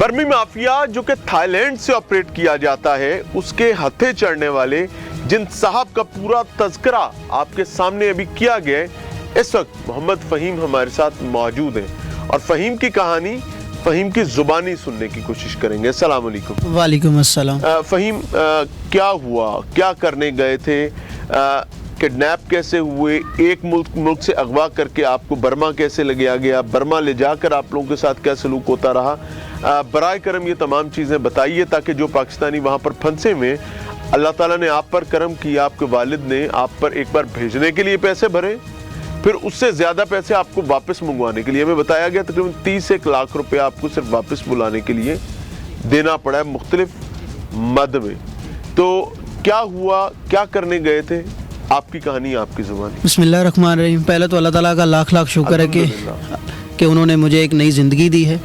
बर्मी माफिया जो कि थाईलैंड से ऑपरेट किया जाता है, उसके हथे चढ़ने वाले जिन साहब का पूरा तज़किरा आपके सामने अभी किया गया है, इस वक्त मोहम्मद फ़हीम हमारे साथ मौजूद हैं और फ़हीम की कहानी, फ़हीम की ज़ुबानी सुनने की कोशिश करेंगे। अस्सलाम वालेकुम। वालेकुम अस्सलाम। फ़हीम, क्या हुआ, क्या करने गए थे, किडनैप कैसे हुए, एक मुल्क से अगवा करके आपको बर्मा कैसे ले गया, बर्मा ले जाकर आप लोगों के साथ क्या सलूक होता रहा, बराए करम ये तमाम चीज़ें बताइए ताकि जो पाकिस्तानी वहाँ पर फंसे हुए, अल्लाह ताला ने आप पर करम किया, आपके वालिद ने आप पर एक बार भेजने के लिए पैसे भरे, फिर उससे ज़्यादा पैसे आपको वापस मंगवाने के लिए, हमें बताया गया तकरीबन 30 लाख रुपए आपको सिर्फ वापस बुलाने के लिए देना पड़ा है मुख्तलिफ मद में। तो क्या हुआ, क्या करने गए थे, आपकी कहानी, आपकी ज़ुबानी। बिस्मिल्लाहिर्रहमानिर्रहीम। पहले तो अल्लाह ताला का लाख लाख शुक्र है कि उन्होंने मुझे एक नई ज़िंदगी दी है।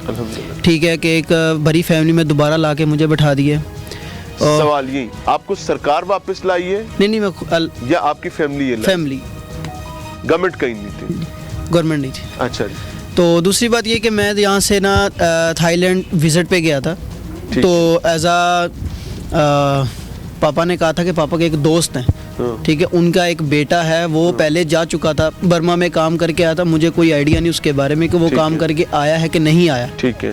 ठीक है कि एक बड़ी फैमिली में दोबारा ला के मुझे बैठा दिए। सवाल यही, आपको सरकार वापस लाई है? नहीं, मैं या आपकी फैमिली है? फैमिली, गवर्नमेंट कहीं नहीं थी? गवर्नमेंट नहीं थी। अच्छा जी। तो दूसरी बात ये कि मैं यहाँ से ना थाईलैंड विज़िट पे गया था। तो एज पापा ने कहा था कि पापा के एक दोस्त हैं, ठीक है, उनका एक बेटा है, वो पहले जा चुका था, बर्मा में काम करके आया था। मुझे कोई आइडिया नहीं उसके बारे में कि वो काम करके आया है कि नहीं आया। ठीक है।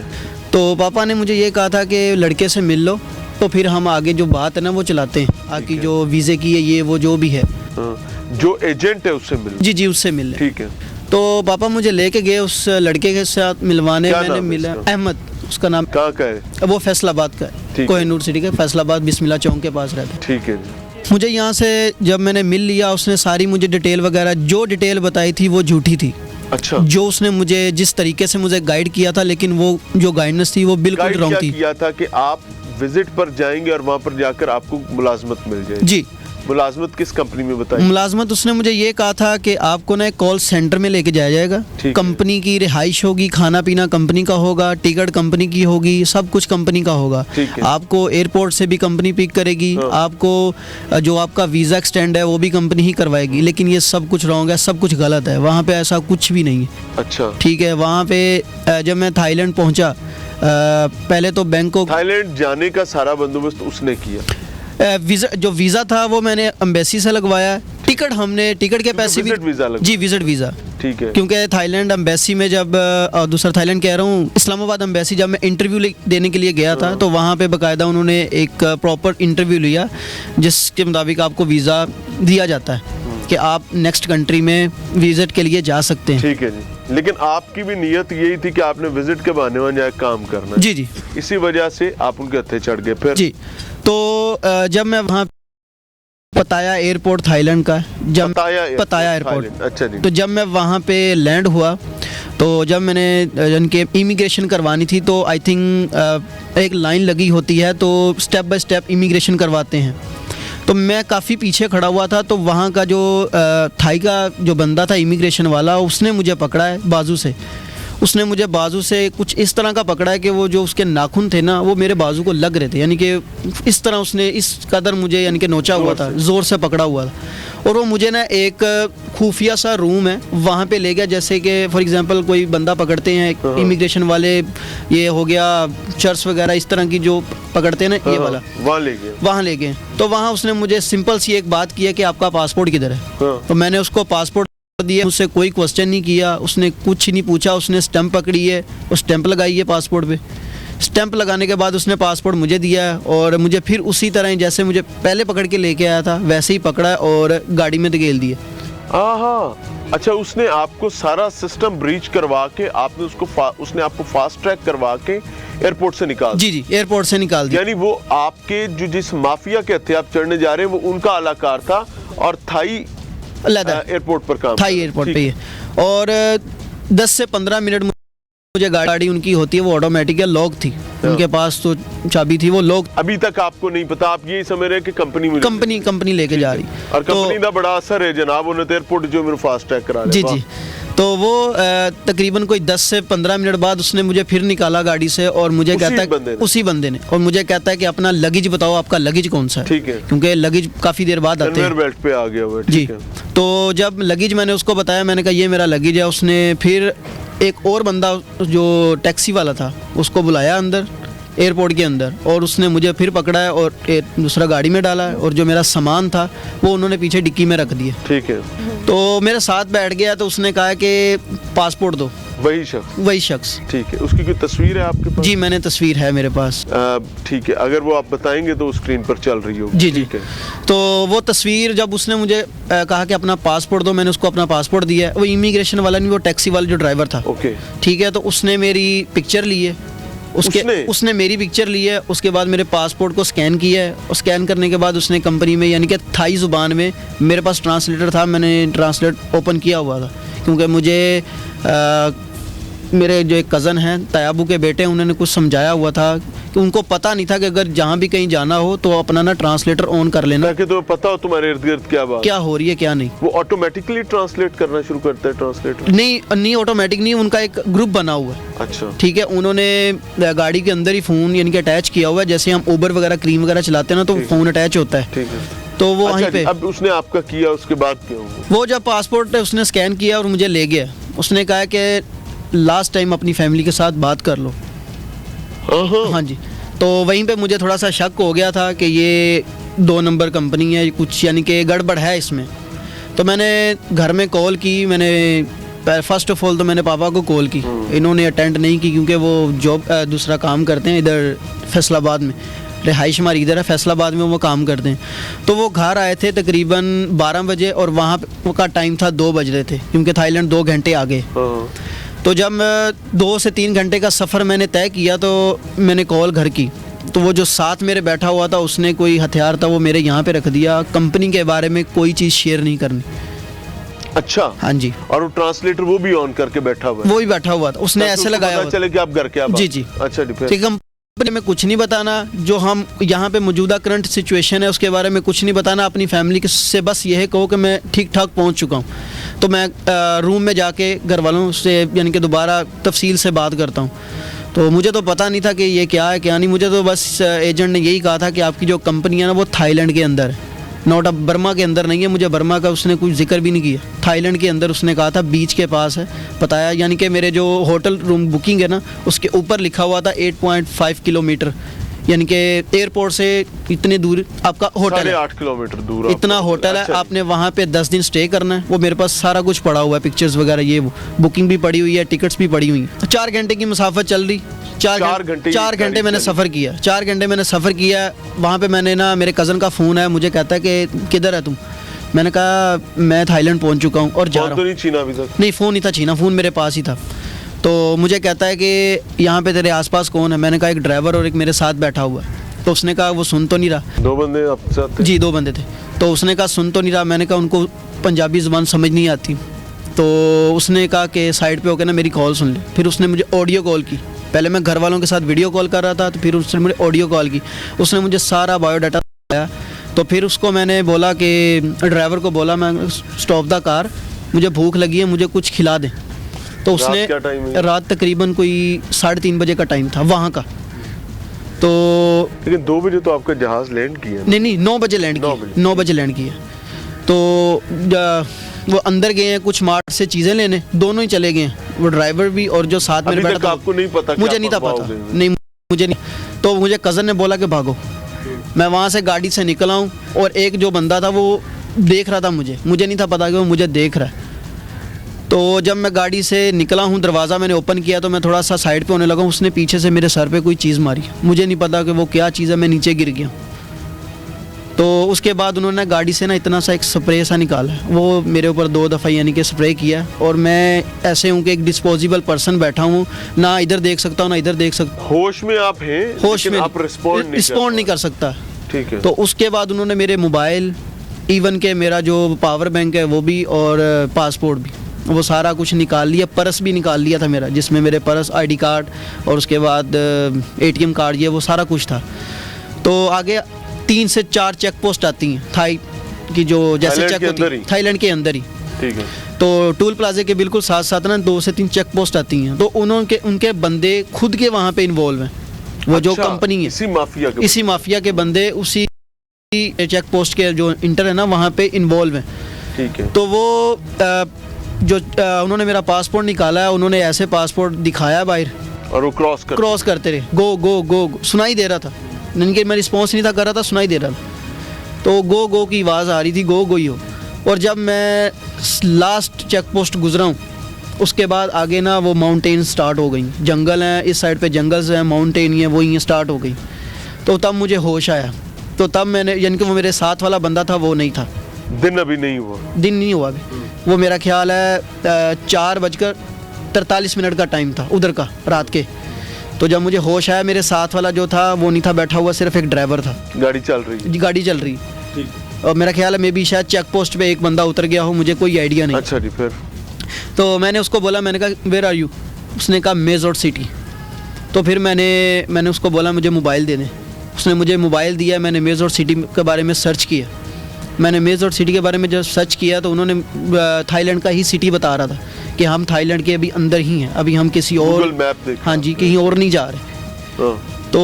तो पापा ने मुझे ये कहा था कि लड़के से मिल लो, तो फिर हम आगे जो बात है ना वो चलाते हैं, आगे जो वीज़े की है, ये वो जो भी है, जो एजेंट है उससे मिल। जी उससे मिल। ठीक है। तो पापा मुझे लेके गए उस लड़के के साथ मिलवाने। मैंने मिला अहमद, उसका नाम। कहाँ का है? वो फैसलाबाद का है, कोहिनूर सिटी का, फैसलाबाद बिस्मिल्लाह चौक के पास रहता है। ठीक है। मुझे यहाँ से जब मैंने मिल लिया, उसने सारी मुझे डिटेल वगैरह, जो डिटेल बताई थी वो झूठी थी। अच्छा। जो उसने मुझे जिस तरीके से मुझे गाइड किया था, लेकिन वो जो गाइडेंस थी वो बिल्कुल रॉन्ग थी। किया था कि आप विजिट पर जाएंगे और वहाँ पर जाकर आपको मुलाजमत मिल जाएगी। जी। मुलाजमत किस कंपनी में बताई? मुलाजमत उसने मुझे ये कहा था कि आपको ना एक कॉल सेंटर में लेके जाया जाएगा, कंपनी की रिहाइश होगी, खाना पीना कंपनी का होगा, टिकट कंपनी की होगी, सब कुछ कंपनी का होगा। आपको एयरपोर्ट से भी कंपनी पिक करेगी, आपको जो आपका वीज़ा एक्सटेंड है वो भी कंपनी ही करवाएगी। लेकिन ये सब कुछ रॉन्ग है, सब कुछ गलत है, वहाँ पे ऐसा कुछ भी नहीं है। अच्छा। ठीक है। वहाँ पे जब मैं थाईलैंड पहुँचा, पहले तो बैंकॉक, थाईलैंड जाने का सारा बंदोबस्त उसने किया। वीज़ा था वो मैंने एम्बेसी से लगवाया। टिकट के पैसे भी विजिट वीज़ा। ठीक है। क्योंकि थाईलैंड एम्बेसी में जब दूसरा थाईलैंड कह रहा हूँ, इस्लामाबाद एम्बेसी, जब मैं इंटरव्यू देने के लिए गया था, तो वहाँ पे बाकायदा उन्होंने एक प्रॉपर इंटरव्यू लिया जिसके मुताबिक आपको वीज़ा दिया जाता है कि आप नेक्स्ट कंट्री में विजिट के लिए जा सकते हैं। ठीक है जी। लेकिन आपकी भी नीयत यही थी कि आपने विजिट के बहाने वहाँ जाकर काम करना है। जी। इसी वजह से आप उनके हत्थे चढ़ गए। फिर जी। तो जब मैं वहाँ पताया एयरपोर्ट थाईलैंड का, जब पताया एयरपोर्ट, अच्छा जी। तो जब मैं वहाँ पे लैंड हुआ, तो जब मैंने इनके इमिग्रेशन करवानी थी, तो आई थिंक एक लाइन लगी होती है, तो स्टेप बाय स्टेप इमिग्रेशन करवाते हैं। तो मैं काफ़ी पीछे खड़ा हुआ था, तो वहाँ का जो थाई का जो बंदा था इमिग्रेशन वाला, उसने मुझे पकड़ा है बाजू से। उसने मुझे बाजू से कुछ इस तरह का पकड़ा है कि वो जो उसके नाखून थे ना, वो मेरे बाजू को लग रहे थे, यानी कि इस तरह उसने इस कदर मुझे यानी कि नोचा हुआ था, ज़ोर से पकड़ा हुआ था। और वो मुझे ना एक खुफिया सा रूम है वहाँ पे ले गया, जैसे कि फॉर एग्जांपल कोई बंदा पकड़ते हैं इमिग्रेशन वाले, ये हो गया चर्च वगैरह इस तरह की जो पकड़ते हैं ना, ये वाला, वहाँ ले गए। तो वहाँ उसने मुझे सिंपल सी एक बात की है कि आपका पासपोर्ट किधर है। तो मैंने उसको पासपोर्ट दिया, उससे कोई क्वेश्चन नहीं किया, उसने कुछ नहीं पूछा, उसने स्टैंप पकड़ी है और स्टैंप लगाई है पासपोर्ट पे। स्टैंप लगाने के बाद उसने पासपोर्ट मुझे दिया है और मुझे फिर उसी तरह ही जैसे मुझे पहले पकड़ के लेके आया था वैसे ही पकड़ा और गाड़ी में धकेल दिया। अच्छा, उसने आपको सारा सिस्टम ब्रीच करवा के आपने उसने आपको फास्ट ट्रैक करवा के एयरपोर्ट से निकाल? जी, एयरपोर्ट से निकाल दिया। यानी वो आपके जो जिस माफिया के हत्थे आप चढ़ने जा रहे हैं वो उनका अलाकार था और थाई एयरपोर्ट पर काम, थाई एयरपोर्ट पे ही है। और 10 से 15 मिनट मुझे गाड़ी उनकी होती है, वो ऑटोमेटिक है, लॉक थी उनके पास, तो चाबी थी, वो लॉक। अभी तक आपको नहीं पता, आप यही समझ रहे हैं कि कंपनी लेके जा रही, और कंपनी का बड़ा असर है जनाब, उन्हें एयरपोर्ट जो मेरे फास्ट ट्रैक करा। जी। तो वो तकरीबन कोई 10 से 15 मिनट बाद उसने मुझे फिर निकाला गाड़ी से और मुझे कहता है, उसी बंदे ने, और मुझे कहता है कि अपना लगेज बताओ, आपका लगेज कौन सा है। ठीक है। क्योंकि लगेज काफ़ी देर बाद आते हैं। बेल्ट पे आ गया वो। जी। तो जब लगेज मैंने उसको बताया, मैंने कहा ये मेरा लगेज है, उसने फिर एक और बंदा जो टैक्सी वाला था उसको बुलाया अंदर, एयरपोर्ट के अंदर, और उसने मुझे फिर पकड़ा है और दूसरा गाड़ी में डाला है, और जो मेरा सामान था वो उन्होंने पीछे डिक्की में रख दिया। ठीक है। तो मेरे साथ बैठ गया, तो उसने कहा कि पासपोर्ट दो। वही शख्स। ठीक है। उसकी कोई तस्वीर है आपके पास? जी, मैंने तस्वीर है मेरे पास। ठीक है, अगर वो आप बताएंगे तो स्क्रीन पर चल रही होगी। जी जी। ठीक है। तो वो तस्वीर, जब उसने मुझे कहा कि अपना पासपोर्ट दो, मैंने उसको अपना पासपोर्ट दिया। वो इमिग्रेशन वाला नहीं, वो टैक्सी वाला जो ड्राइवर था। ओके। ठीक है। तो उसने मेरी पिक्चर ली है, उसने मेरी पिक्चर ली है। उसके बाद मेरे पासपोर्ट को स्कैन किया है, और स्कैन करने के बाद उसने कंपनी में, यानी कि थाई ज़ुबान में, मेरे पास ट्रांसलेटर था, मैंने ट्रांसलेट ओपन किया हुआ था, क्योंकि मुझे मेरे जो एक कज़न हैं, तयाबू के बेटे, उन्होंने कुछ समझाया हुआ था कि उनको पता नहीं था कि अगर जहाँ भी कहीं जाना हो तो अपना ना ट्रांसलेटर ऑन कर लेना, ताकि तुम्हें पता हो तुम्हारे इर्द गिर्द क्या हो रही है क्या नहीं। वो ऑटोमेटिकली ट्रांसलेट करना शुरू करता है ट्रांसलेटर? नहीं ऑटोमेटिक नहीं, उनका एक ग्रुप बना हुआ है। अच्छा। ठीक है। उन्होंने गाड़ी के अंदर ही फ़ोन यानी कि अटैच किया हुआ है, जैसे हम उबर वगैरह, क्रीम वगैरह चलाते हैं ना, तो फ़ोन अटैच होता है। ठीक है। तो वो वहीं पे, अब उसने आपका किया, उसके बाद क्या हुआ? वो जब पासपोर्ट उसने स्कैन किया और मुझे ले गया, उसने कहा कि लास्ट टाइम अपनी फैमिली के साथ बात कर लो। हाँ जी। तो वहीं पे मुझे थोड़ा सा शक हो गया था कि ये 2 नंबर कंपनी है कुछ, यानी कि गड़बड़ है इसमें। तो मैंने घर में कॉल की, मैंने फर्स्ट ऑफ ऑल तो मैंने पापा को कॉल की, इन्होंने अटेंड नहीं की, क्योंकि वो जॉब दूसरा काम करते हैं इधर फैसलाबाद में, रिहाइश हमारी इधर है, फैसलाबाद में वो काम करते हैं। तो वो घर आए थे तकरीबन 12 बजे, और वहाँ का टाइम था 2 बज रहे थे, क्योंकि थाईलैंड 2 घंटे आगे। तो जब 2 से 3 घंटे का सफ़र मैंने तय किया, तो मैंने कॉल घर की, तो वो जो साथ मेरे बैठा हुआ था, उसने कोई हथियार था वो मेरे यहाँ पे रख दिया, कंपनी के बारे में कोई चीज़ शेयर नहीं करनी। अच्छा। हाँ जी। और वो ट्रांसलेटर वो भी ऑन करके बैठा हुआ है? वो भी बैठा हुआ था, उसने ऐसे लगाया हुआ चले कि आप घर क्या बात? जी जी। अच्छा। ठीक, कंपनी में कुछ नहीं बताना, जो हम यहाँ पे मौजूदा करंट सिचुएशन है उसके बारे में कुछ नहीं बताना, अपनी फैमिली से बस यह कहो कि मैं ठीक ठाक पहुँच चुका हूँ। तो मैं रूम में जाके घर वालों से यानी कि दोबारा तफसील से बात करता हूँ। तो मुझे तो पता नहीं था कि ये क्या है क्या नहीं, मुझे तो बस एजेंट ने यही कहा था कि आपकी जो कंपनी है ना वो थाईलैंड के अंदर है, नॉट अब बर्मा के अंदर नहीं है। मुझे बर्मा का उसने कुछ जिक्र भी नहीं किया, थाईलैंड के अंदर उसने कहा था, बीच के पास है बताया। यानी कि मेरे जो होटल रूम बुकिंग है ना, उसके ऊपर लिखा हुआ था 8.5 किलोमीटर, यानी कि एयरपोर्ट से इतनी दूर आपका होटल है, 8 किलोमीटर दूर इतना होटल है। आपने वहाँ पे 10 दिन स्टे करना है। वो मेरे पास सारा कुछ पड़ा हुआ है, पिक्चर्स वगैरह, ये वो बुकिंग भी पड़ी हुई है, टिकट्स भी पड़ी हुई हैं। 4 घंटे की मुसाफत चल रही, 4 घंटे मैंने सफ़र किया, 4 घंटे मैंने सफ़र किया। वहाँ पे मैंने ना, मेरे कज़न का फ़ोन है, मुझे कहता है कि किधर है तुम? मैंने कहा मैं थाईलैंड पहुँच चुका हूँ और जा रहा हूँ। नहीं, फ़ोन नहीं था छीना, फ़ोन मेरे पास ही था। तो मुझे कहता है कि यहाँ पे तेरे आसपास कौन है? मैंने कहा एक ड्राइवर और एक मेरे साथ बैठा हुआ है। तो उसने कहा वो सुन तो नहीं रहा। 2 बंदे आपके साथ थे? जी, 2 बंदे थे। तो उसने कहा सुन तो नहीं रहा। मैंने कहा उनको पंजाबी ज़ुबान समझ नहीं आती। तो उसने कहा कि साइड पे होकर ना मेरी कॉल सुन ले। फिर उसने मुझे ऑडियो कॉल की, पहले मैं घर वालों के साथ वीडियो कॉल कर रहा था, तो फिर उसने मुझे ऑडियो कॉल की। उसने मुझे सारा बायोडाटा दिया। तो फिर उसको मैंने बोला कि ड्राइवर को बोला, मैं स्टॉप द कार, मुझे भूख लगी है, मुझे कुछ खिला दे। तो उसने रात तकरीबन कोई 3:30 बजे का टाइम था वहाँ का। तो लेकिन 2 बजे तो आपका जहाज़ लैंड किया? नहीं, 9 बजे लैंड किया, 9 बजे लैंड किया। तो वो अंदर गए हैं कुछ मार्ट से चीज़ें लेने, दोनों ही चले गए हैं, वो ड्राइवर भी और जो साथ में बैठा था। आपको नहीं पता? मुझे नहीं था पता, नहीं मुझे नहीं। तो मुझे कज़न ने बोला कि भागो। मैं वहाँ से गाड़ी से निकला हूँ, और एक जो बंदा था वो देख रहा था मुझे नहीं था पता कि वो मुझे देख रहा है। तो जब मैं गाड़ी से निकला हूँ, दरवाज़ा मैंने ओपन किया, तो मैं थोड़ा सा साइड पे होने लगा, उसने पीछे से मेरे सर पे कोई चीज़ मारी, मुझे नहीं पता कि वो क्या चीज़ है, मैं नीचे गिर गया। तो उसके बाद उन्होंने गाड़ी से ना इतना सा एक स्प्रे सा निकाला, वो मेरे ऊपर 2 दफ़ा यानी कि स्प्रे किया। और मैं ऐसे हूँ कि एक डिस्पोजेबल पर्सन बैठा हूँ, ना इधर देख सकता हूँ ना इधर देख सकता हूँ। होश में आप हैं, होश में आप रिस्पॉन्ड नहीं कर सकता। ठीक है। तो उसके बाद उन्होंने मेरे मोबाइल, इवन के मेरा जो पावर बैंक है वो भी, और पासपोर्ट भी, वो सारा कुछ निकाल लिया। पर्स भी निकाल लिया था मेरा, जिसमें मेरे पर्स, ID कार्ड और उसके बाद ATM कार्ड, ये वो सारा कुछ था। तो आगे 3 से 4 चेक पोस्ट आती हैं थाई की, जो जैसे चेक होती है थाईलैंड के अंदर ही। ठीक है। तो टूल प्लाजे के बिल्कुल साथ साथ ना 2 से 3 चेक पोस्ट आती हैं। तो उनके बंदे खुद के वहाँ पे इन्वॉल्व हैं, वो जो कंपनी है, इसी माफिया के बंदे उसी चेक पोस्ट के जो इंटर है ना वहाँ पे इन्वॉल्व हैं। ठीक है। तो वो जो उन्होंने मेरा पासपोर्ट निकाला है, उन्होंने ऐसे पासपोर्ट दिखाया बाहर और वो क्रॉस करते रहे, गो गो गो गो, सुनाई दे रहा था, इनके मैं रिस्पॉन्स नहीं था कर रहा था, सुनाई दे रहा था, तो गो गो की आवाज़ आ रही थी, गो गो ही हो। और जब मैं लास्ट चेक पोस्ट गुजरा हूँ, उसके बाद आगे ना वो माउंटेन स्टार्ट हो गई, जंगल हैं इस साइड पे, जंगल्स हैं, माउंटेन ही है, वो ही स्टार्ट हो गई। तो तब मुझे होश आया, तो तब मैंने, यानी कि वो मेरे साथ वाला बंदा था वो नहीं था। दिन अभी नहीं हुआ? दिन नहीं हुआ अभी, वो मेरा ख्याल है 4:43 का टाइम था उधर का रात के। तो जब मुझे होश आया, मेरे साथ वाला जो था वो नहीं था बैठा हुआ, सिर्फ एक ड्राइवर था, गाड़ी चल रही? गाड़ी चल रही। ठीक। और मेरा ख्याल है मे भी शायद चेक पोस्ट पे एक बंदा उतर गया हो, मुझे कोई आइडिया नहीं। अच्छा जी, फिर? तो मैंने उसको बोला, मैंने कहा वेयर आर यू, उसने कहा मेजोर सिटी। तो फिर मैंने उसको बोला मुझे मोबाइल दे दें, उसने मुझे मोबाइल दिया। मैंने मेजोर सिटी के बारे में सर्च किया, मैंने मेजोर सिटी के बारे में जब सर्च किया तो उन्होंने थाईलैंड का ही सिटी बता रहा था कि हम थाईलैंड के अभी अंदर ही हैं, अभी हम किसी और, गूगल मैप देख, हाँ जी, कहीं और नहीं जा रहे। तो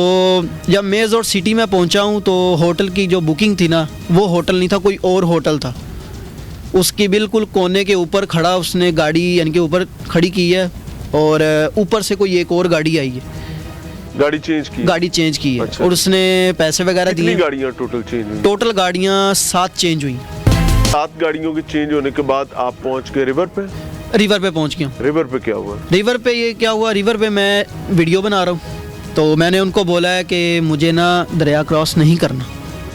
जब मेजोर सिटी में पहुंचा हूं तो होटल की जो बुकिंग थी ना, वो होटल नहीं था, कोई और होटल था। उसकी बिल्कुल कोने के ऊपर खड़ा उसने गाड़ी, यानी कि ऊपर खड़ी की है, और ऊपर से कोई एक और गाड़ी आई है, गाड़ी चेंज की है। अच्छा। और उसने पैसे वगैरह दिए। कितनी गाड़ियाँ टोटल चेंज हुई? टोटल गाड़ियाँ 7 चेंज हुई। 7 गाड़ियों के चेंज होने के बाद आप पहुंच गए रिवर पे? रिवर पे पहुंच गया। रिवर पे क्या हुआ? रिवर पे ये क्या हुआ, रिवर पे मैं वीडियो बना रहा हूँ, तो मैंने उनको बोला है कि मुझे ना दरिया क्रॉस नहीं करना।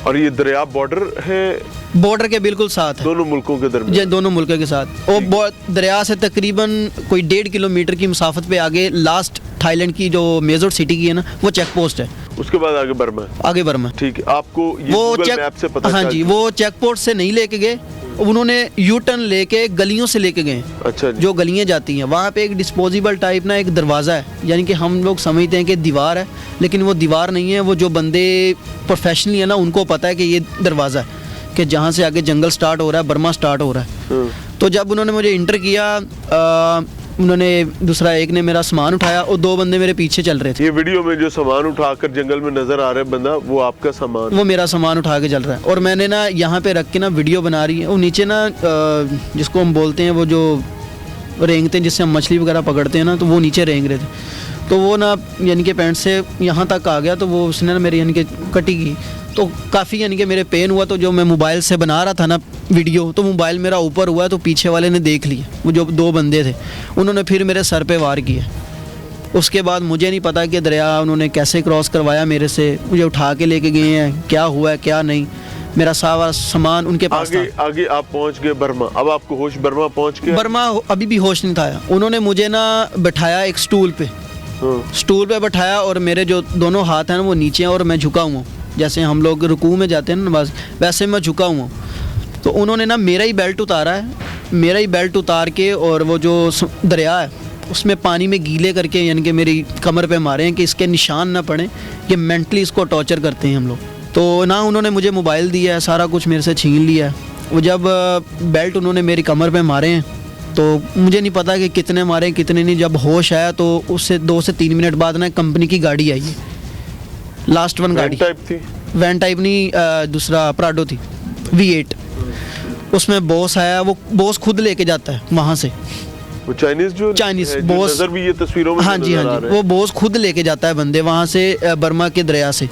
और ये दरिया बॉर्डर है? बॉर्डर के बिल्कुल साथ है, दोनों मुल्कों के दरमियान? दोनों मुल्कों के साथ। और दरिया से तकरीबन कोई 1.5 किलोमीटर की मुसाफत पे आगे लास्ट थाईलैंड की जो मेजोर सिटी की है ना, वो चेक पोस्ट है। उसके बाद आगे बर्मा है? आगे बर्मा। ठीक है, आपको ये वो गूगल मैप से पता? हाँ जी, वो चेक पोस्ट से नहीं लेके गए, उन्होंने यू टर्न लेके गलियों से लेके गए। अच्छा जी। जो गलियां जाती हैं वहाँ पे एक डिस्पोजेबल टाइप ना एक दरवाज़ा है, यानी कि हम लोग समझते हैं कि दीवार है, लेकिन वो दीवार नहीं है। वो जो बंदे प्रोफेशनली है ना, उनको पता है कि ये दरवाज़ा है, कि जहाँ से आगे जंगल स्टार्ट हो रहा है, बर्मा स्टार्ट हो रहा है। तो जब उन्होंने मुझे इंटर किया, उन्होंने दूसरा एक ने मेरा सामान उठाया और 2 बंदे मेरे पीछे चल रहे थे। ये वीडियो में जो सामान उठाकर जंगल में नजर आ रहा है बंदा, वो आपका सामान? वो मेरा सामान उठा के चल रहा है, और मैंने ना यहाँ पे रख के ना वीडियो बना रही है। वो नीचे ना जिसको हम बोलते हैं, वो जो रेंगते हैं जिससे हम मछली वगैरह पकड़ते हैं ना, तो वो नीचे रेंग रहे थे। तो वो ना यानी कि पैंट से यहाँ तक आ गया, तो वो उसने ना मेरी यानी कि कटी की, तो काफ़ी यानी कि मेरे पेन हुआ। तो जो मैं मोबाइल से बना रहा था ना वीडियो, तो मोबाइल मेरा ऊपर हुआ, तो पीछे वाले ने देख लिया, वो जो 2 बंदे थे, उन्होंने फिर मेरे सर पे वार किया। उसके बाद मुझे नहीं पता कि दरिया उन्होंने कैसे क्रॉस करवाया मेरे से, मुझे उठा के लेके गए हैं, क्या हुआ है क्या नहीं। मेरा सारा सामान उनके पास था। आगे आप पहुंच गए बर्मा। अब आपको होश बर्मा पहुंच गया? बर्मा अभी भी होश नहीं था। उन्होंने मुझे ना बैठाया एक स्टूल पे, स्टूल पे बैठाया, और मेरे जो दोनों हाथ हैं ना वो नीचे हैं, और मैं झुका हुआ हूँ, जैसे हम लोग रुकू में जाते हैं ना नमाज, वैसे मैं झुका हुआ हूँ। तो उन्होंने ना मेरा ही बेल्ट उतारा है, मेरा ही बेल्ट उतार के, और वो जो दरिया है उसमें पानी में गीले करके, यानी कि मेरी कमर पे मारे हैं कि इसके निशान ना पड़े, कि मेंटली इसको टॉर्चर करते हैं हम लोग। तो ना उन्होंने मुझे मोबाइल दिया है, सारा कुछ मेरे से छीन लिया है। वो जब बेल्ट उन्होंने मेरी कमर पे मारे हैं, तो मुझे नहीं पता कि कितने मारे कितने नहीं। जब होश आया तो उससे 2 से 3 मिनट बाद ना कंपनी की गाड़ी आई है, लास्ट वन गाड़ी। टाइप थी? वैन टाइप नहीं, दूसरा प्राडो थी, V8। उसमें बॉस आया, वो बॉस खुद लेके जाता है वहाँ से, वो चाइनीज बॉस नजर भी ये तस्वीरों में? हाँ जी, हाँ जी, वो बॉस खुद लेके जाता है बंदे वहाँ से, बर्मा के दरिया से।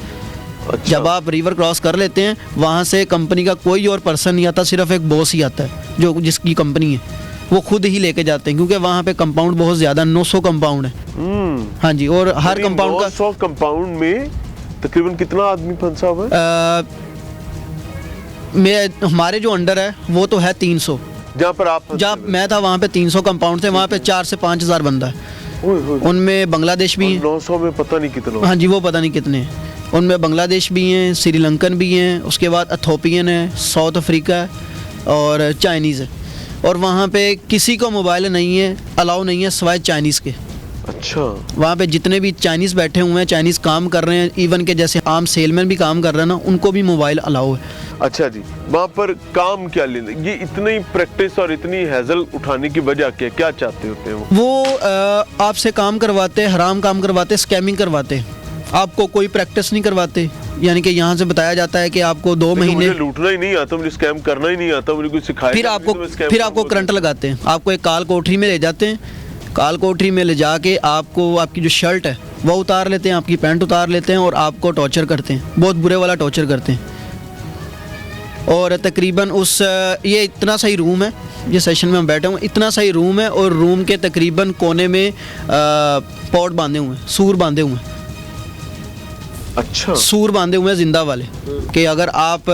अच्छा। जब आप रिवर क्रॉस कर लेते हैं, वहाँ से कंपनी का कोई और पर्सन नहीं आता, सिर्फ एक बॉस ही आता है, जो जिसकी कंपनी है, वो खुद ही लेके जाते हैं, क्योंकि वहाँ पे कंपाउंड बहुत ज़्यादा, 900 कंपाउंड है। हाँ जी, और हर कंपाउंड का 900 कंपाउंड में तकरीबन कितना आदमी फंसा हुआ है? हमारे जो अंडर है वो तो है 300। जहाँ मैं था वहाँ पे 300 कंपाउंड थे, वहाँ पे 4 से 5 हज़ार बंदा है। उनमें बांग्लादेश भी है। 900 में पता नहीं कितना। हाँ जी, वो पता नहीं कितने हैं। उनमें बांग्लादेश भी हैं, श्रीलंकन भी हैं, उसके बाद इथोपियन है, साउथ अफ्रीका है, और चाइनीज़ है। और वहाँ पे किसी को मोबाइल नहीं है, अलाउ नहीं है सिवाय चाइनीज़ के। अच्छा। वहाँ पे जितने भी चाइनीज़ बैठे हुए हैं, चाइनीज़ काम कर रहे हैं, इवन के जैसे आम सेलमैन भी काम कर रहे हैं ना, उनको भी मोबाइल अलाउ है। अच्छा जी, वहाँ पर काम क्या लेने, ये इतनी प्रैक्टिस और इतनी हैजल उठाने की वजह क्या चाहते होते हैं वो आपसे काम करवाते, हराम काम करवाते, स्कैमिंग करवाते, आपको कोई प्रैक्टिस नहीं करवाते। यानी कि यहाँ से बताया जाता है कि आपको 2 महीने, मुझे लूटना ही नहीं आता, मुझे स्कैम करना ही नहीं आता, मुझे कुछ सिखाया, फिर आपको करंट लगाते हैं, आपको एक काल कोठरी में ले जाते हैं, काल कोठरी में ले जाके आपको आपकी जो शर्ट है वो उतार लेते हैं, आपकी पैंट उतार लेते हैं और आपको टॉर्चर करते हैं, बहुत बुरे वाला टॉर्चर करते हैं। और तकरीबन उस ये इतना सही रूम है, ये सेशन में हम बैठे हुए, इतना सही रूम है और रूम के तकरीबन कोने में पॉट बांधे हुए हैं, सूर बांधे हुए हैं। अच्छा, सूर बांधे हुए हैं जिंदा वाले, कि अगर आप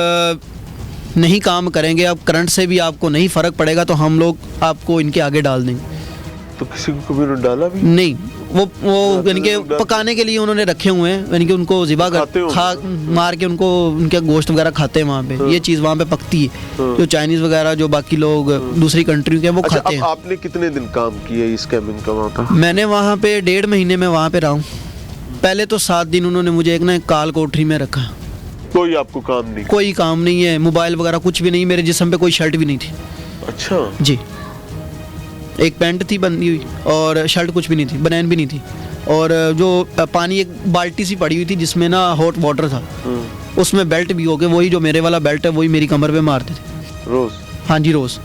नहीं काम करेंगे, अब करंट से भी आपको नहीं फ़र्क पड़ेगा तो हम लोग आपको इनके आगे डाल देंगे। तो किसी को कभी उन्होंने डाला भी? नहीं, वो यानी कि पकाने के लिए उन्होंने रखे हुए हैं, यानी कि उनको ज़िबा कर मार के उनको उनके गोश्त वगैरह खाते हैं वहाँ पे। ये चीज़ वहाँ पे पकती है, जो चाइनीज़ वगैरह जो बाकी लोग दूसरी कंट्री के वो अच्छा, खाते हैं। आपने कितने दिन काम किया इस कैबिन का वहाँ पे? मैंने वहाँ पे 1.5 महीने में वहाँ पे रहा हूँ। पहले तो 7 दिन उन्होंने मुझे एक ना काल कोठरी में रखा, कोई आपको काम नहीं? कोई काम नहीं है, मोबाइल वगैरह कुछ भी नहीं, मेरे जिस्म पे कोई शर्ट भी नहीं थी। अच्छा जी, एक पैंट थी बंधी हुई और शर्ट कुछ भी नहीं थी, बनैन भी नहीं थी, और जो पानी एक बाल्टी सी पड़ी हुई थी जिसमें ना हॉट वाटर था, उसमें बेल्ट भी हो गए, वही जो मेरे वाला बेल्ट है वही मेरी कमर पे मारते थे रोज? हाँ जी, रोज,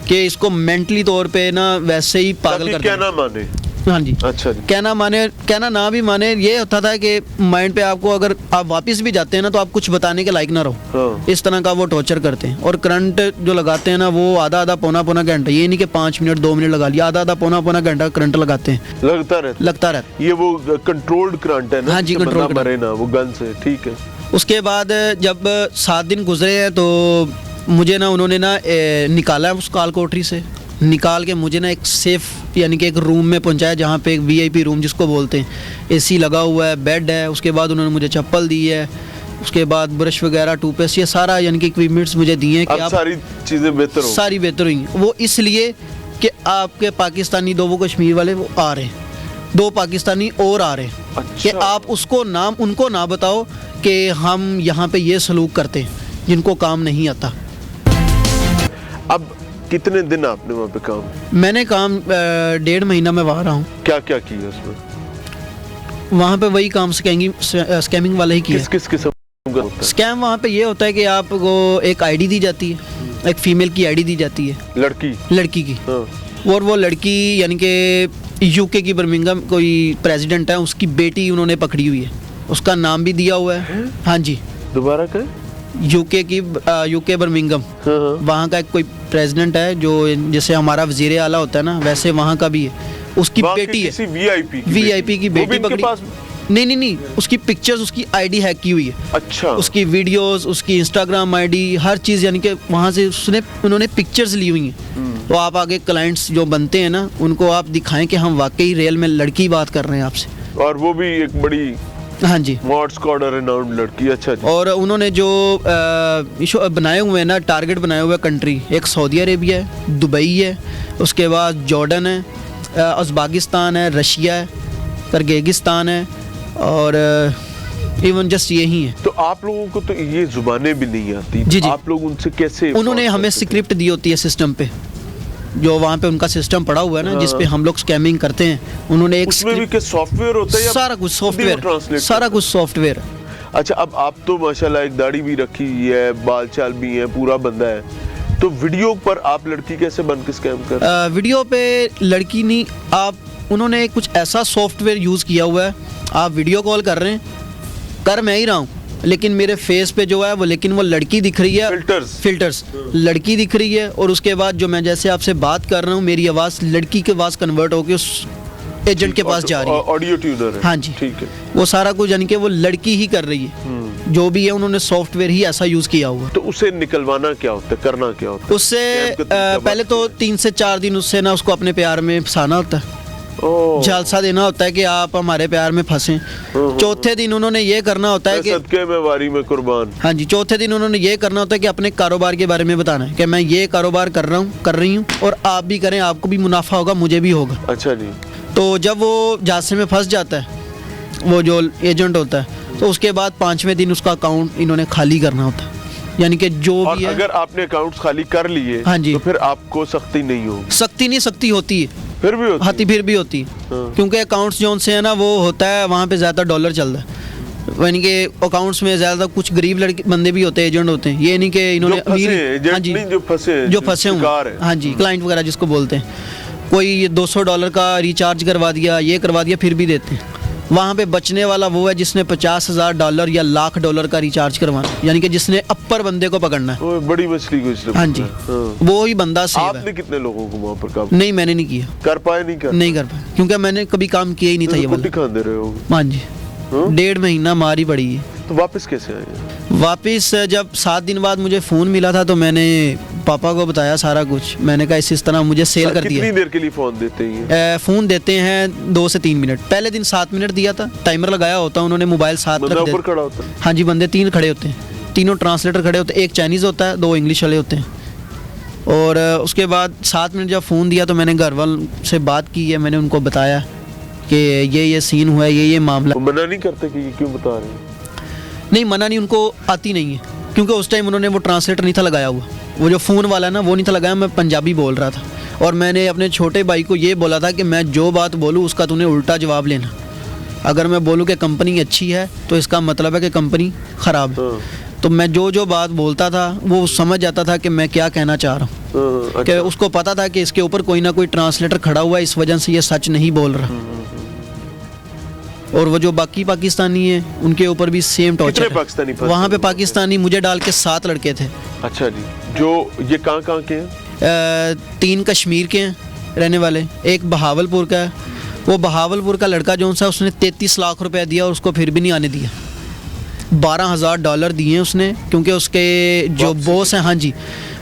कि इसको मेंटली तौर पे ना वैसे ही पागल कर क्या ना माने? हाँ जी, अच्छा जी। कहना ना भी माने, ये होता था कि माइंड पे आपको अगर आप वापस भी जाते हैं ना तो आप कुछ बताने के लायक ना रहो। हाँ। इस तरह का वो टॉर्चर करते हैं। और करंट जो लगाते हैं ना वो आधा पौना घंटा, ये नहीं कि 5 मिनट 2 मिनट लगा लिया, आधा पौना घंटा करंट लगाते हैं, लगता रहता। ये वो कंट्रोल्ड करंट है ना? हाँ जी, कंट्रोल मरे ना वो गन से, ठीक है। उसके बाद जब 7 दिन गुजरे हैं तो मुझे ना उन्होंने ना निकाला उस काल कोठरी से, निकाल के मुझे ना एक सेफ यानी कि एक रूम में पहुंचाया जहाँ पे एक VIP रूम जिसको बोलते हैं, AC लगा हुआ है, बेड है। उसके बाद उन्होंने मुझे चप्पल दी है, उसके बाद ब्रश वगैरह, टूथपेस्ट, ये सारा यानी कि इक्विपमेंट्स मुझे दिए हैं कि आप सारी चीज़ें बेहतर हो, सारी बेहतर हुई। वो इसलिए कि आपके पाकिस्तानी 2 कश्मीर वाले वो आ रहे हैं, 2 पाकिस्तानी और आ रहे हैं। अच्छा। कि आप उसको नाम उनको ना बताओ कि हम यहाँ पे ये सलूक करते हैं जिनको काम नहीं आता। अब कितने दिन आपने वहाँ पे काम? मैंने काम 1.5 महीना में वहाँ रहा हूँ। क्या क्या किया उसमें? वहाँ पे वही काम स्कैमिंग वाला ही किया। किस किस्म का होता है स्कैम? वहाँ पे ये होता है कि आपको एक ID दी जाती है, एक फीमेल की ID दी जाती है, लड़की की। हाँ। और वो लड़की यानी कि UK की बर्मिंघम कोई प्रेसिडेंट है, उसकी बेटी उन्होंने पकड़ी हुई है, उसका नाम भी दिया हुआ है। हाँ जी, दोबारा करें? UK बर्मिंघम, हाँ। वहाँ का एक कोई प्रेसिडेंट है जो जैसे हमारा वज़ीर आला होता है ना, वैसे वहाँ का भी है, उसकी बेटी है, VIP की बेटी पकड़ी। नहीं, उसकी पिक्चर्स, उसकी ID हैक की हुई है। अच्छा। उसकी वीडियोस, उसकी Instagram ID, हर चीज़ यानी कि वहाँ से उन्होंने पिक्चर्स ली हुई हैं। तो आप आगे क्लाइंट्स जो बनते हैं ना उनको आप दिखाएं कि हम वाकई रियल में लड़की बात कर रहे हैं आपसे, और वो भी एक बड़ी, हाँ जी, मॉड स्क्वाड रेनाउंड लड़की। अच्छा जी। और उन्होंने जो बनाए हुए हैं ना, टारगेट बनाए हुए कंट्री, एक सऊदी अरेबिया है, दुबई है, उसके बाद जॉर्डन है, उज़्बेकिस्तान है, रशिया है, किर्गिस्तान है, और इवन जस्ट यही है। तो आप लोगों को तो ये जुबानें भी नहीं आती? जी। आप लोग उनसे कैसे? उन्होंने हमें स्क्रिप्ट दी होती है सिस्टम पे, जो वहाँ पे उनका सिस्टम पड़ा हुआ है ना, जिस पे हम लोग स्कैमिंग करते हैं। उन्होंने एक उसमें भी क्या सॉफ्टवेयर होता है या सारा कुछ सॉफ्टवेयर, सारा कुछ सॉफ्टवेयर। अच्छा, अब आप तो माशाल्लाह एक दाढ़ी भी रखी हुई है, बाल चाल भी है, पूरा बंदा है, तो वीडियो पर आप लड़की कैसे बन के स्कैम कर? वीडियो पे लड़की नहीं, आप उन्होंने कुछ ऐसा सॉफ्टवेयर यूज़ किया हुआ है, आप वीडियो कॉल कर रहे हैं, कर मैं ही रहा हूँ, लेकिन मेरे फेस पे जो है वो लड़की दिख रही है, फिल्टर्स लड़की दिख रही है, और उसके बाद जो मैं जैसे आपसे बात कर रहा हूँ मेरी आवाज़ लड़की के पास कन्वर्ट होकर उस एजेंट के पास जा रही है, ऑडियो ट्यूनर है। हाँ जी, ठीक है। वो सारा कुछ यानी कि वो लड़की ही कर रही है, जो भी है उन्होंने सॉफ्टवेयर ही ऐसा यूज़ किया हुआ। तो उसे निकलवाना क्या होता है, करना क्या होता है? उससे पहले तो 3 से 4 दिन उससे ना उसको अपने प्यार में फंसाना होता है, झालसा देना होता है कि आप हमारे प्यार में फंसे। चौथे दिन उन्होंने ये करना होता है कि सदके में वारी में कुर्बान। हाँ जी, चौथे दिन उन्होंने ये करना होता है कि अपने कारोबार के बारे में बताना है कि मैं ये कारोबार कर रही हूँ और आप भी करें, आपको भी मुनाफा होगा, मुझे भी होगा। अच्छा जी। तो जब वो झांसे में फंस जाता है वो जो एजेंट होता है, तो उसके बाद 5वें दिन उसका अकाउंट इन्होंने खाली करना होता है, यानी कि जो भी है। अगर आपने अकाउंट्स खाली कर लिए, हाँ जी, तो फिर आपको सख्ती नहीं होगी? सख्ती नहीं, सख्ती होती है, फिर भी होती है। फिर भी होती है। हाँ। क्योंकि अकाउंट्स जो उनसे है ना वो होता है वहाँ पे ज़्यादा डॉलर चलता है, यानी कि अकाउंट्स में ज़्यादा कुछ गरीब लड़के बंदे भी होते हैं, एजेंट होते हैं, ये नहीं कि इन्होंने अमीर, हाँ जी, जो फंसे हुए, हाँ जी, क्लाइंट वगैरह जिसको बोलते हैं। कोई $200 का रिचार्ज करवा दिया, ये करवा दिया, फिर भी देते हैं। वहाँ पे बचने वाला वो है जिसने $50,000 या $1,00,000 का रिचार्ज करवाना, यानी कि जिसने अप्पर बंदे को पकड़ना है। वो बड़ी मछली को इसलिए हाँ जी, वो ही बंदा सेव है। आपने कितने लोगों को वहाँ पर काबू? नहीं, मैंने नहीं किया। कर पाए? नहीं कर पाए, क्योंकि मैंने कभी काम किया ही नहीं था ये वाला। खाते रहे हो? हाँ जी, 1.5 महीना मारी पड़ी है। तो वापस कैसे आए? वापस जब 7 दिन बाद मुझे फ़ोन मिला था तो मैंने पापा को बताया सारा कुछ। मैंने कहा इस तरह मुझे सेल कर दिया। कितनी देर के लिए फ़ोन देते हैं? फ़ोन देते हैं 2 से 3 मिनट। पहले दिन 7 मिनट दिया था, टाइमर लगाया होता, उन्होंने मोबाइल साथ रख ऊपर खड़ा होता है? हाँ जी, बंदे 3 खड़े होते हैं, तीनों ट्रांसलेटर खड़े होते हैं, एक चाइनीज़ होता है, 2 इंग्लिश वाले होते हैं। और उसके बाद 7 मिनट जब फ़ोन दिया तो मैंने घर वालों से बात की है, मैंने उनको बताया कि ये सीन हुआ है, ये मामला। तो मना नहीं करते कि ये क्यों बता रहे हैं? नहीं, मना नहीं, उनको आती नहीं है, क्योंकि उस टाइम उन्होंने वो ट्रांसलेटर नहीं था लगाया हुआ, वो जो फ़ोन वाला ना वो नहीं था लगाया, मैं पंजाबी बोल रहा था। और मैंने अपने छोटे भाई को ये बोला था कि मैं जो बात बोलूँ उसका तूने उल्टा जवाब लेना। अगर मैं बोलूँ कि कंपनी अच्छी है तो इसका मतलब है कि कंपनी ख़राब है। तो मैं जो बात बोलता था वो समझ जाता था कि मैं क्या कहना चाह रहा हूँ। कि उसको पता था कि इसके ऊपर कोई ना कोई ट्रांसलेटर खड़ा हुआ है, इस वजह से ये सच नहीं बोल रहा। और वो जो बाकी पाकिस्तानी हैं उनके ऊपर भी सेम टॉर्चर है। पाकिस्तानी वहाँ पे पाकिस्तानी मुझे डाल के 7 लड़के थे। अच्छा जी, जो ये कहाँ के हैं? 3 कश्मीर के हैं रहने वाले, एक बहावलपुर का है। वो बहावलपुर का लड़का जो सा उसने 33 लाख रुपए दिया और उसको फिर भी नहीं आने दिया। $12,000 दिए उसने, क्योंकि उसके जो बॉस हैं, हाँ जी,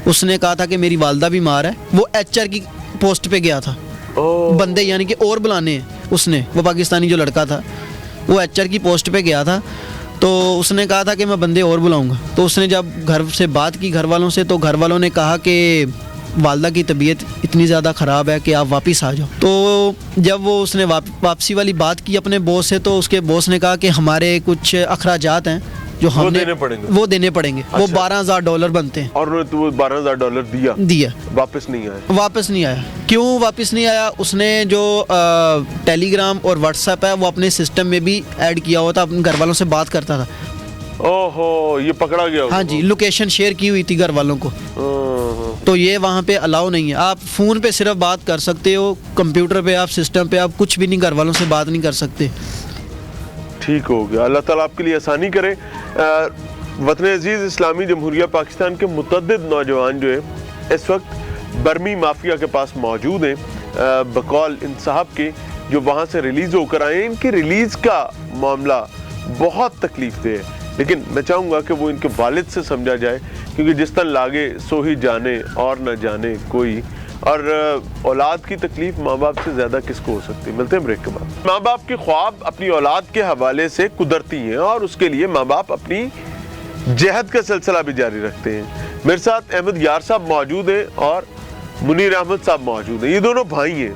उसने कहा था कि मेरी वालदा बीमार है। वो HR की पोस्ट पे गया था, बंदे यानी कि और बुलाने हैं उसने। वो पाकिस्तानी जो लड़का था वो HR की पोस्ट पे गया था, तो उसने कहा था कि मैं बंदे और बुलाऊंगा। तो उसने जब घर से बात की घर वालों से, तो घर वालों ने कहा कि वालदा की तबीयत इतनी ज़्यादा ख़राब है कि आप वापस आ जाओ। तो जब वो उसने वापसी वाली बात की अपने बॉस से, तो उसके बॉस ने कहा कि हमारे कुछ अखराजात हैं जो हमने वो देने पड़ेंगे। अच्छा। वो $12,000 बनते हैं। और उन्होंने तो वो $12,000 दिया, वापस नहीं आया। क्यों वापस नहीं आया? उसने जो टेलीग्राम और व्हाट्सएप है वो अपने सिस्टम में भी ऐड किया हुआ था, अपने घर वालों से बात करता था। ओहो, ये पकड़ा गया? हाँ जी, लोकेशन शेयर की हुई थी घर वालों को। तो ये वहाँ पे अलाउ नहीं है। आप फ़ोन पे सिर्फ बात कर सकते हो, कंप्यूटर पे आप सिस्टम पे आप कुछ भी नहीं, घर वालों से बात नहीं कर सकते। ठीक हो गया, अल्लाह ताला आपके लिए आसानी करे। वतन अजीज़ इस्लामी जमहूरिया पाकिस्तान के मुतअद्दिद नौजवान जो है इस वक्त बर्मी माफिया के पास मौजूद हैं, बकौल इन साहब के, जो वहाँ से रिलीज़ होकर आए हैं। इनके रिलीज़ का मामला बहुत तकलीफ़देह है, लेकिन मैं चाहूँगा कि वो इनके वालिद से समझा जाए, क्योंकि जिस तरह लागे सो ही जाने और न जाने कोई। और औलाद की तकलीफ माँ बाप से ज़्यादा किसको हो सकती है। मिलते हैं ब्रेक के बाद। माँ बाप के ख्वाब अपनी औलाद के हवाले से कुदरती हैं और उसके लिए माँ बाप अपनी जहद का सिलसिला भी जारी रखते हैं। मेरे साथ अहमद यार साहब मौजूद हैं और मुनीर अहमद साहब मौजूद हैं। ये दोनों भाई हैं।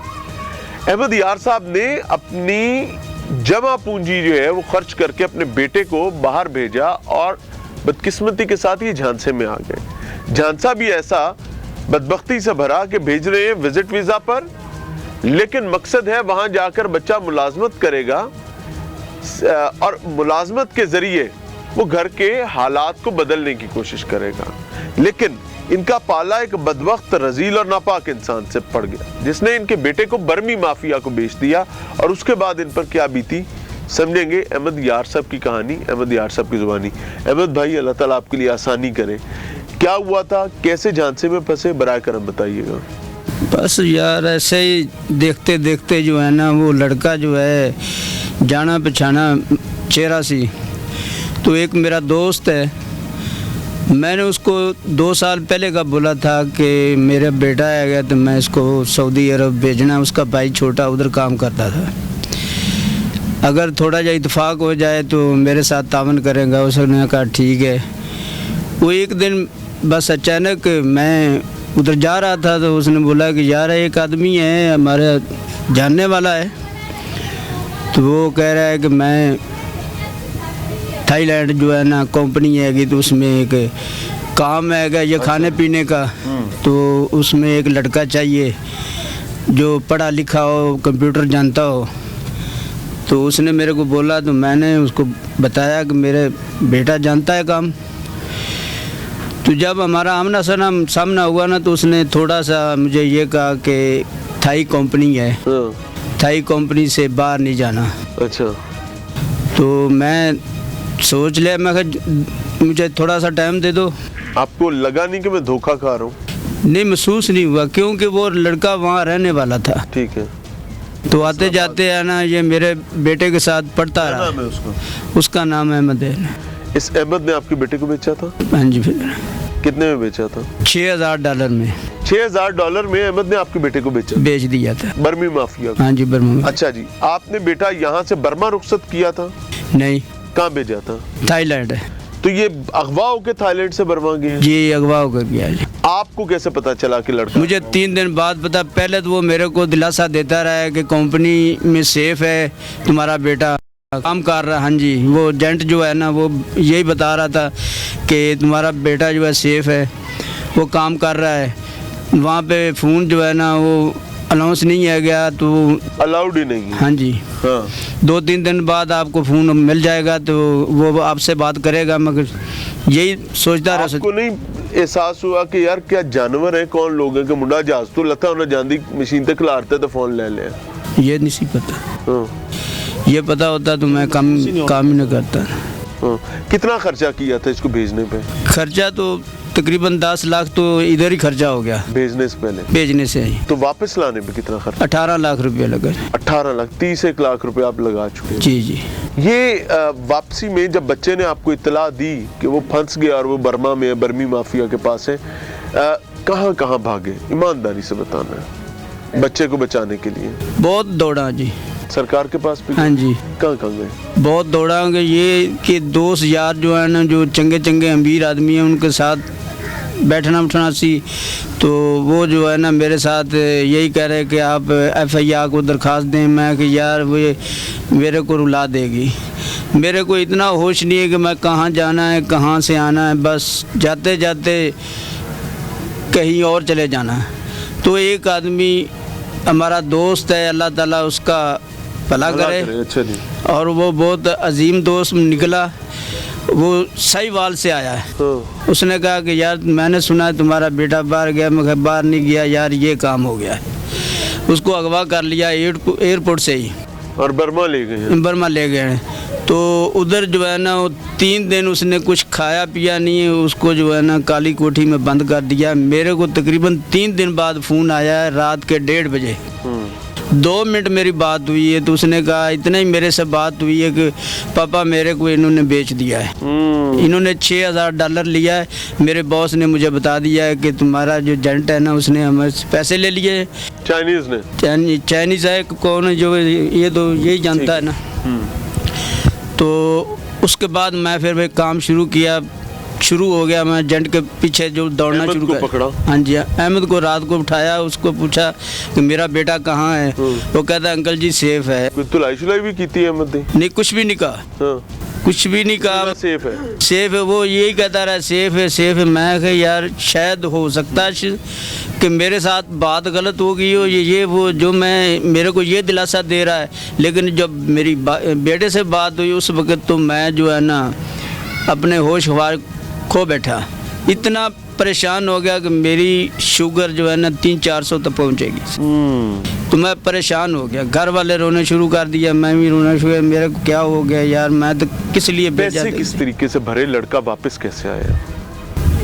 अहमद यार साहब ने अपनी जमा पूंजी जो है वो खर्च करके अपने बेटे को बाहर भेजा और बदकिस्मती के साथ ये झांसे में आ गए। झांसा भी ऐसा बदबख्ती से भरा कि भेज रहे हैं विजिट वीज़ा पर, लेकिन मकसद है वहाँ जाकर बच्चा मुलाजमत करेगा और मुलाजमत के ज़रिए वो घर के हालात को बदलने की कोशिश करेगा। लेकिन इनका पाला एक बदबख्त, रजील और नापाक इंसान से पड़ गया, जिसने इनके बेटे को बर्मी माफिया को बेच दिया। और उसके बाद इन पर क्या बीती समझेंगे अहमद यार साहब की कहानी, अहमद यार साहब की ज़ुबानी। अहमद भाई, अल्लाह ताला आपके लिए आसानी करे। क्या हुआ था, कैसे झांसे में फंसे, बराए करम बताइएगा। बस यार ऐसे ही देखते देखते जो है ना, वो लड़का जो है जाना पहचाना चेहरा सी। तो एक मेरा दोस्त है, मैंने उसको 2 साल पहले का बोला था कि मेरा बेटा आएगा तो मैं इसको सऊदी अरब भेजना। उसका भाई छोटा उधर काम करता था, अगर थोड़ा जा इत्तेफाक हो जाए तो मेरे साथ तावन करेगा। उसने कहा ठीक है। वो एक दिन बस अचानक मैं उधर जा रहा था तो उसने बोला कि यार एक आदमी है हमारे जानने वाला है। तो वो कह रहा है कि मैं थाईलैंड जो है ना कंपनी हैगी, तो उसमें एक काम हैगा ये खाने पीने का, तो उसमें एक लड़का चाहिए जो पढ़ा लिखा हो, कंप्यूटर जानता हो। तो उसने मेरे को बोला, तो मैंने उसको बताया कि मेरे बेटा जानता है काम। तो जब हमारा आमना सामना हुआ ना, तो उसने थोड़ा सा मुझे ये कहा कि थाई कंपनी है, हाँ, थाई कंपनी से बाहर नहीं जाना। अच्छा, तो मैं सोच लिया, मैं कहा मुझे थोड़ा सा टाइम दे दो। आपको लगा नहीं कि मैं धोखा खा रहा हूँ? नहीं, महसूस नहीं हुआ, क्योंकि वो लड़का वहाँ रहने वाला था। ठीक है। तो आते जाते है ना, ये मेरे बेटे के साथ पढ़ता क्या रहा। नाम है उसका? उसका नाम अहमद है। इस अहमद ने आपके बेटे को बेचा था? हाँ जी, फिर कितने में बेचा था? $6000 में $6000 में अहमद ने आपके बेटे को बेचा, बेच दिया था। बर्मी माफिया को। हाँ जी, बर्मा में। अच्छा जी, आपने बेटा यहाँ से बर्मा रुखसत किया था? नहीं, कहाँ भेजा था? थाईलैंड है तो ये अगवा होके थाईलैंड से बर्मा गए? जी, अगवा होकर गया जी। आपको कैसे पता चला कि लड़का? मुझे 3 दिन बाद पता। पहले तो वो मेरे को दिलासा देता रहा है कि कंपनी में सेफ है, तुम्हारा बेटा काम कर रहा है। हाँ जी, वो एजेंट जो है ना, वो यही बता रहा था कि तुम्हारा बेटा जो है सेफ है, वो काम कर रहा है। वहाँ पे फ़ोन जो है ना, वो अनाउंस नहीं है गया, तो अलाउड ही नहीं है। हाँ जी, हाँ, 2-3 दिन बाद आपको फ़ोन मिल जाएगा, तो वो आपसे बात करेगा। मगर यही सोचता रहा। आपको नहीं एहसास हुआ कि यार क्या जानवर है, कौन लोग हैं कि मुंडा जहाज तो लता उन्हें जांदी मशीन तक खिलारते तो फोन ले ले? ये नहीं सी पता। हाँ, ये पता होता तो मैं काम ही नहीं करता। हाँ। कितना खर्चा किया था इसको भेजने पे? खर्चा तो तकरीबन 10 लाख तो इधर ही खर्चा हो गया, भेजने से पहले? भेजने से ही। तो वापस लाने पे कितना खर्चा? 18 लाख रुपया लगा। 18 लाख, 31 लाख रुपए आप लगा चुके हैं। जी जी। ये वापसी में जब बच्चे ने आपको इत्तला दी कि वो फंस गया और वो बर्मा में है, बर्मी माफिया के पास है, कहाँ कहाँ भागे? ईमानदारी से बताना है, बच्चे को बचाने के लिए। बहुत दौड़ा जी। सरकार के पास भी? हाँ जी, कहाँ कहाँ गए? बहुत दौड़ा। ये कि दोस्त यार जो है ना, जो चंगे चंगे अमीर आदमी हैं, उनके साथ बैठना उठना सी, तो वो जो है ना मेरे साथ यही कह रहे कि आप FIR को दरख्वास्त दें। मैं कि यार वो मेरे को रुला देगी। मेरे को इतना होश नहीं है कि मैं कहाँ जाना है, कहाँ से आना है, बस जाते जाते कहीं और चले जाना है। तो एक आदमी हमारा दोस्त है, अल्लाह ताला उसका भला करे। अच्छा जी। और वो बहुत अजीम दोस्त निकला। वो साहिवाल से आया है। हाँ। उसने कहा कि यार मैंने सुना है तुम्हारा बेटा बाहर गया। मैं कहा बाहर नहीं गया यार, ये काम हो गया है। उसको अगवा कर लिया एयरपोर्ट से ही और बर्मा ले गए हैं? बर्मा ले गए हैं। तो उधर जो है ना, वो 3 दिन उसने कुछ खाया पिया नहीं है। उसको जो है ना काली कोठी में बंद कर दिया। मेरे को तकरीबन 3 दिन बाद फ़ोन आया है रात के 1:30 बजे। 2 मिनट मेरी बात हुई है, तो उसने कहा, इतना ही मेरे से बात हुई है कि पापा मेरे को इन्होंने बेच दिया है। इन्होंने $6000 लिया है। मेरे बॉस ने मुझे बता दिया है कि तुम्हारा जो एजेंट है ना, उसने हमें पैसे ले लिए। चाइनीज ने? चाइनीज है कौन है जो, ये तो यही जानता है ना। तो उसके बाद मैं फिर काम शुरू हो गया। मैं एजेंट के पीछे जो दौड़ना शुरू को पकड़ा? हाँ जी, अहमद को रात को उठाया। उसको पूछा कि मेरा बेटा कहाँ है। वो कहता है अंकल जी सेफ है। कोई तुलाई शुलाई भी की थी अहमद ने? नहीं, कुछ भी नहीं कहा। हाँ। कुछ भी नहीं कहा। सेफ है, सेफ है। वो यही कहता रहा सेफ है सेफ है। मैं कहा यार शायद हो सकता है कि मेरे साथ बात गलत हो गई हो। ये वो जो मेरे को ये दिलासा दे रहा है। लेकिन जब मेरी बेटे से बात हुई उस वक्त तो मैं जो है ना अपने होश हवास खो बैठा। इतना परेशान हो गया कि मेरी शुगर जो है ना 300-400 तक पहुंचेगी। तो मैं परेशान हो गया। घर वाले रोने शुरू कर दिया, मैं भी रोना शुरू किया। मेरे को क्या हो गया यार, मैं तो किस लिए भेजा? पैसे किस तरीके से भरे? लड़का वापस कैसे आया?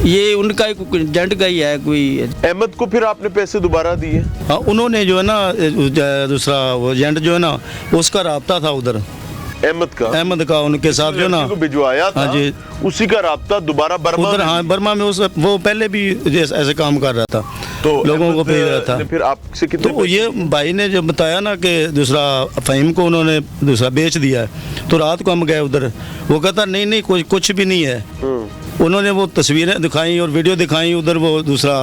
ये उनका ही एजेंट का ही है कोई। अहमद को फिर आपने पैसे दोबारा दिए? हाँ, उन्होंने जो है ना दूसरा वो एजेंट जो है ना, उसका राब्ता था उधर अहमद का उनके साथ जो ना भिजवाया था। हाँ जी, उसी का राब्ता दोबारा बर्मा उधर। हाँ, बर्मा में वो पहले भी ऐसे काम कर रहा था, तो लोगों को भेज रहा था। फिर आपसे कितने? तो ये भाई ने जब बताया ना कि दूसरा फ़हीम को उन्होंने दूसरा बेच दिया है, तो रात को हम गए उधर। वो कहता नहीं कुछ भी नहीं है। उन्होंने वो तस्वीरें दिखाई और वीडियो दिखाई उधर, वो दूसरा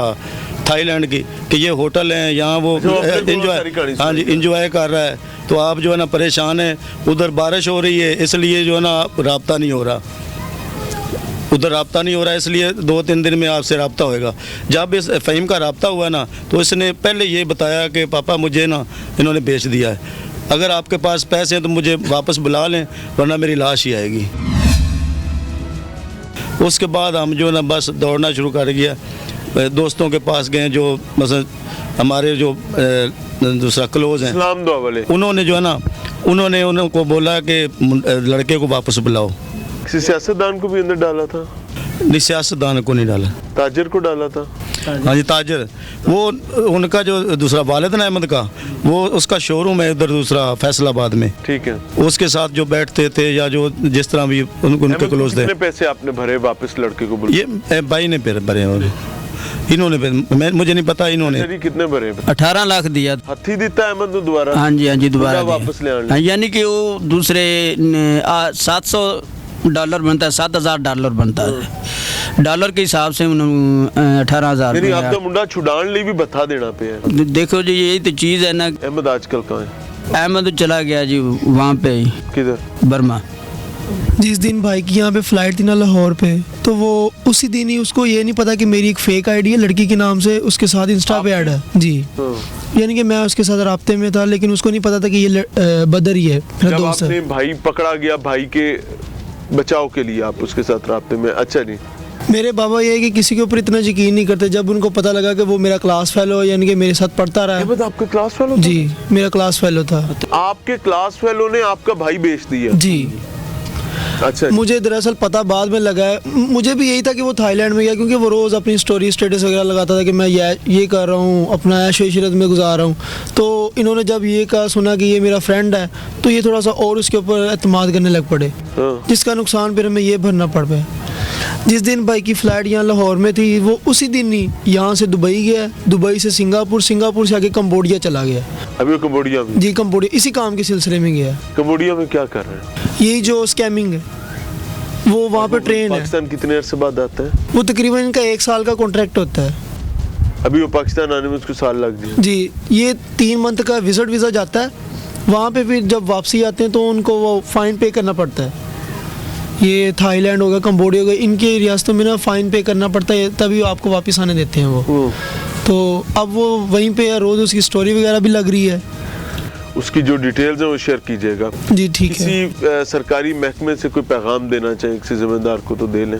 थाईलैंड की, कि ये होटल है, यहाँ वो एंजॉय, हाँ जी, एंजॉय कर रहा है। तो आप जो है ना परेशान है। उधर बारिश हो रही है, इसलिए जो है ना राब्ता नहीं हो रहा। उधर राब्ता नहीं हो रहा है, इसलिए 2-3 दिन में आपसे राब्ता होएगा। जब इस फ़हीम का राब्ता हुआ ना, तो इसने पहले ये बताया कि पापा मुझे ना इन्होंने बेच दिया है, अगर आपके पास पैसे हैं तो मुझे वापस बुला लें, वरना मेरी लाश ही आएगी। उसके बाद हम जो ना बस दौड़ना शुरू कर दिया। दोस्तों के पास गए जो मतलब हमारे जो दूसरा क्लोज हैं इस्लाम दुआ वाले उन्होंने जो है ना उन्होंने उनको बोला कि लड़के को वापस बुलाओ। किसी सियासतदान को भी अंदर डाला था, नहीं सियासतदान को नहीं डाला, ताजिर को डाला था। हाँ जी ताजर, वो उनका जो दूसरा वालिद अहमद का वो उसका शोरूम है उधर दूसरा फैसलाबाद में, ठीक है। उसके साथ जो बैठते थे या जो जिस तरह भी उनके क्लोज थे। कितने पैसे आपने भरे वापस लड़के को बुला? ये भाई ने भरे और इन्होंने मुझे नहीं पता इन्होंने कितने भरे? 18 लाख दिया। हथी दिता अहमद ने दोबारा? हाँ जी दोबारा दिया। वापस ले आने? हाँ, यानी कि वो दूसरे $700 बनता है, $7,000 बनता है, डॉलर के हिसाब से 18,000। यानी आप तो मुंडा छुड़ाने लिए भी बता देना पे है। देखो जी यही तो चीज़ है ना। अहमद आजकल कहाँ है? अहमद चला गया जी वहाँ पे, किधर? बर्मा। जिस दिन भाई की यहाँ पे फ़्लाइट थी ना लाहौर पे, तो वो उसी दिन ही उसको ये नहीं पता कि मेरी एक फ़ेक आईडी है लड़की के नाम से, उसके साथ इंस्टा पे ऐड है जी। यानी कि मैं उसके साथ राब्ते में था, लेकिन उसको नहीं पता था कि ये बदर ही है, मेरा जब दोस्त आपने है। भाई पकड़ा गया, भाई के बचाव के लिए आप उसके साथ राब्ते में? अच्छा जी। मेरे बाबा ये है कि किसी के ऊपर इतना यकीन नहीं करते। जब उनको पता लगा कि वो मेरा क्लास फेलो है, यानी कि मेरे साथ पढ़ता रहा है। अहमद आपके क्लास फेलो था? जी मेरा क्लास फेलो था। आपके क्लास फेलो ने आपका भाई बेच दिया? जी। अच्छा। मुझे दरअसल पता बाद में लगा है, मुझे भी यही था कि वो थाईलैंड में गया, क्योंकि वो रोज़ अपनी स्टोरी स्टेटस वगैरह लगाता था कि मैं ये कर रहा हूँ, अपना ऐश व इशरत में गुजार रहा हूँ। तो इन्होंने जब ये कहा सुना कि ये मेरा फ्रेंड है, तो ये थोड़ा सा और उसके ऊपर एतमाद करने लग पड़े, जिसका नुकसान फिर हमें ये भरना पड़ पाया। जिस दिन भाई की फ़्लाइट यहाँ लाहौर में थी, वो उसी दिन ही यहाँ से दुबई गया, दुबई से सिंगापुर, सिंगापुर से आगे कम्बोडिया चला गया। अभी वो कम्बोडिया में? जी कम्बोडिया, इसी काम के सिलसिले में गया। कम्बोडिया में क्या कर रहे हैं? यही जो स्कैमिंग है वो वहाँ पे ट्रेन है। पाकिस्तान कितने अरसे बाद आता है? वो तकरीबन इनका 1 साल का कॉन्ट्रैक्ट होता है। अभी वो पाकिस्तान आने में उसको साल लग गया। जी ये 3 मंथ का विजिट वीज़ा जाता है, वहाँ पे फिर जब वापसी आते हैं तो उनको वो फ़ाइन पे करना पड़ता है। ये थाईलैंड होगा, कम्बोडिया होगा, इनके रियासतों में ना फ़ाइन पे करना पड़ता है, तभी वो आपको वापस आने देते हैं वो। तो अब वो वहीं पे है, रोज़ उसकी स्टोरी वगैरह भी लग रही है। उसकी जो डिटेल्स हैं वो शेयर कीजिएगा। जी ठीक है। किसी सरकारी महकमे से कोई पैगाम देना चाहिए किसी जिम्मेदार को तो दे लें।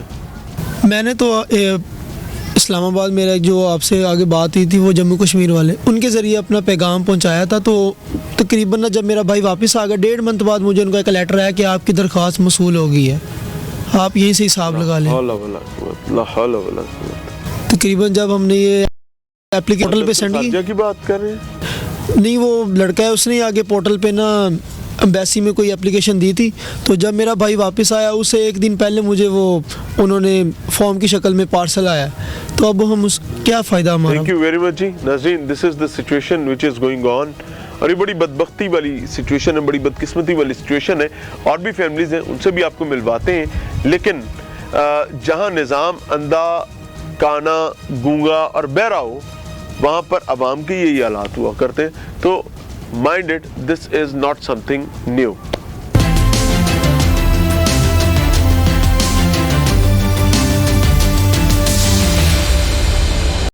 मैंने तो इस्लामाबाद मेरा जो आपसे आगे बात हुई थी वो जम्मू कश्मीर वाले, उनके ज़रिए अपना पैगाम पहुंचाया था। तो तकरीबन ना जब मेरा भाई वापस आ गया 1.5 मंथ बाद मुझे उनका एक लेटर आया कि आपकी दरख्वास्त मसूल हो गई है, आप यहीं से हिसाब लगा लें। तकरीबन जब हमने ये एप्लीकेशन पोर्टल पे सेंड की बात कर रहे हैं? नहीं, वो लड़का है उसने आगे पोर्टल पे ना एम्बेसी में कोई एप्लीकेशन दी थी। तो जब मेरा भाई वापस आया उससे 1 दिन पहले मुझे वो उन्होंने फॉर्म की शक्ल में पार्सल आया। तो अब हम उस क्या फ़ायदा हमारा। थैंक यू वेरी मच जी। नाज़रीन, this is the situation which is going on, और ये बड़ी बदबख्ती वाली सिचुएशन है, बड़ी बदकिस्मती वाली सिचुएशन है। और भी फैमिलीज़ हैं, उनसे भी आपको मिलवाते हैं। लेकिन जहाँ निज़ाम अंधा, काना, गूंगा और बहरा हो, वहाँ पर आवाम के यही हालात हुआ करते हैं। तो mind it, this is not something new.